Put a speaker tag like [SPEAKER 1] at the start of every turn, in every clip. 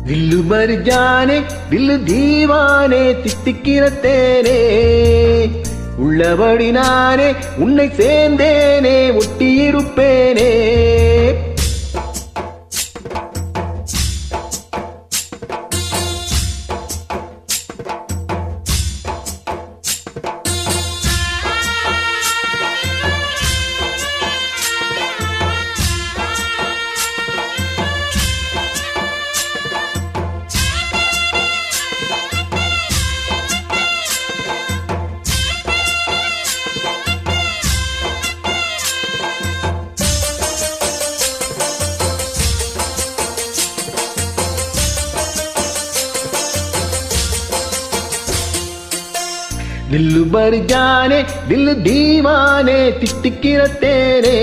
[SPEAKER 1] வில்லு மருஜானே வில்லு தீவானே தித்திக்கிற தேனே உள்ளபடி நானே உன்னை சேர்ந்தேனே ஒட்டியிருப்பேனே. வில்லு மருஜானே வில்லு தீவானே தித்திக்கிற தேனே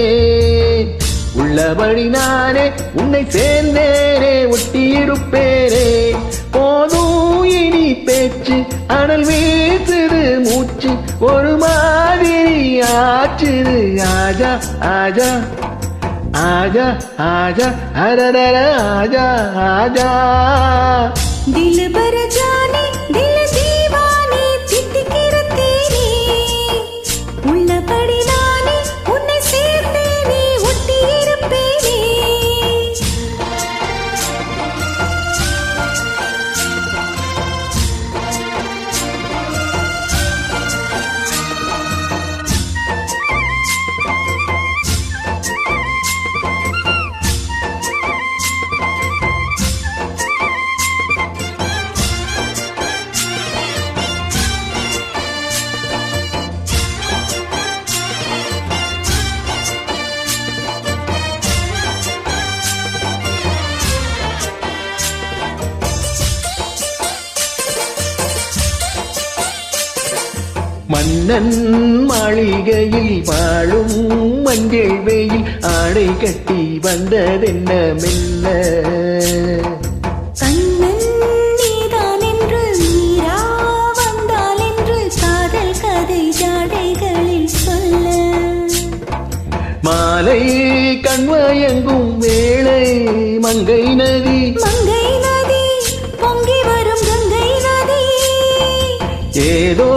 [SPEAKER 1] உள்ளபடி நானே உன்னை சேர்ந்தேனே ஒட்டியிருப்பேனே. போதும் இனி பேச்சு அனல் வீசுது மூச்சு ஒரு மாதிரி ஆச்சுது. ஆஜா ஆஜா ஆஜா ஆஜா அரரர ஆஜா ஆஜா.
[SPEAKER 2] தில் பர் ஜானே தில் தீவானே தித்திக்கிற தேனே உள்ளபடி நானே உன்னை சேர்ந்தேனே ஒட்டியிருப்பேனே.
[SPEAKER 1] மன்னன் மாளிகையில் வாழும் மஞ்சள் வெயில் ஆடை கட்டி வந்ததென்ன மெல்ல.
[SPEAKER 2] கண்ணன் நீதான் என்று மீரா வந்தால் என்று காதல் கதை ஜாடைகளில் சொல்ல.
[SPEAKER 1] மாலை கண்மயங்கும் வேளை மங்கை நதி
[SPEAKER 2] மங்கை நதி பொங்கி வரும் கங்கை நதி.
[SPEAKER 1] ஏதோ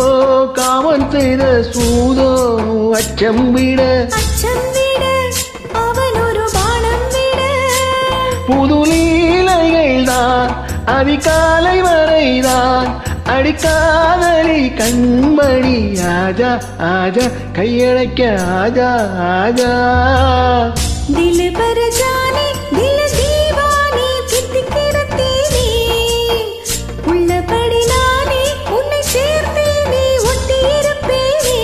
[SPEAKER 1] காமன் செய்த சூதோ அச்சம் விட
[SPEAKER 2] அச்சம் விட அவன் ஒரு பானம் விட.
[SPEAKER 1] புது லீலைகள் தான் அதிகாலை வரைதான் அடிக்காதலி கண்மணி. ஆஜா ஆஜா கையழைக்க ஆஜா ஆஜா.
[SPEAKER 2] தில் பர் ஜானே தில் தீவானே தித்திக்கிற தேனே உள்ளபடி நானே உன்னை சேர்ந்தேனே ஒட்டியிருப்பேனே.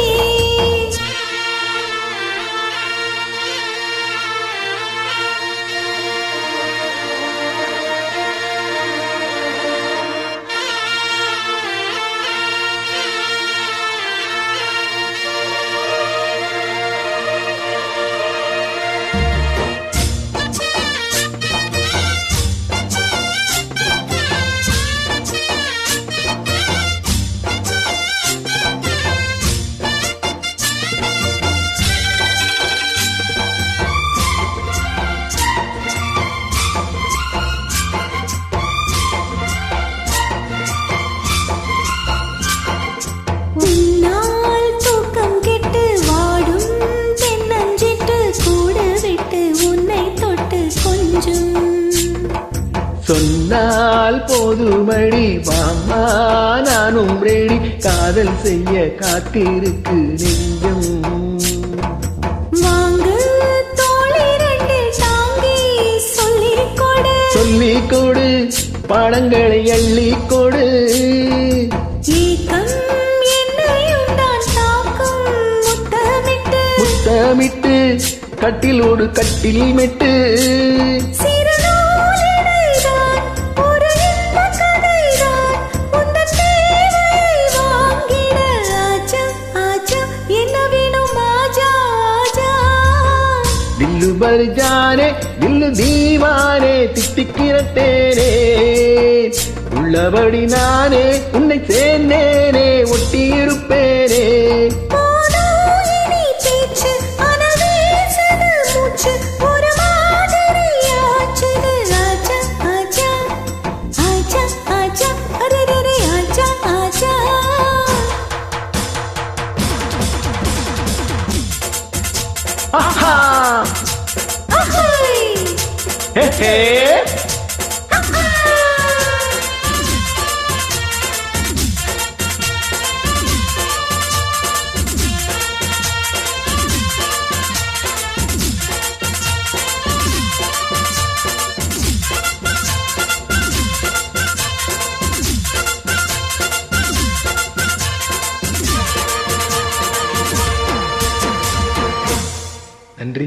[SPEAKER 2] உன்னால் தூக்கம் கெட்டு வாடும் தென்னஞ்சிட்டு கூடு விட்டு உன்னை தொட்டு கொஞ்சும்.
[SPEAKER 1] சொன்னால் போதுமடி வாமா நானும் ரெடி காதல் செய்ய காத்திருக்கு நெஞ்சம்.
[SPEAKER 2] வாங்கு தோழி ரெண்டு தாங்கி சொல்லிக் கொடு
[SPEAKER 1] சொல்லிக் கொடு பாடங்களை அள்ளிக் கொடு.
[SPEAKER 2] ஏக்கம் என்னையும் தான் தாக்கும் முத்தமிட்டு
[SPEAKER 1] முத்தமிட்டு கட்டிலோடு கட்டில் மெட்டு.
[SPEAKER 2] சிறு நூலிழைதான் ஒரு இன்பக் கதைதான் உந்தன் தேவையை வாங்கிட. ஆஜா ஆஜா என்ன வேணும் ஆஜா ஆஜா.
[SPEAKER 1] வில்லு மருஜானே வில்லு தீவானே தித்திக்கிற தேனே உள்ளபடி நானே உன்னை சேர்ந்தேனே ஒட்டியிருப்பேனே.
[SPEAKER 2] போதும் இனி பேச்சு அனல் வீசுது மூச்சு ஒரு மாதிரி ஆச்சுது. ஆஜா ஆஜா
[SPEAKER 1] ஆஹா
[SPEAKER 2] அஹோய்!
[SPEAKER 1] ஹே ஹே நன்றி.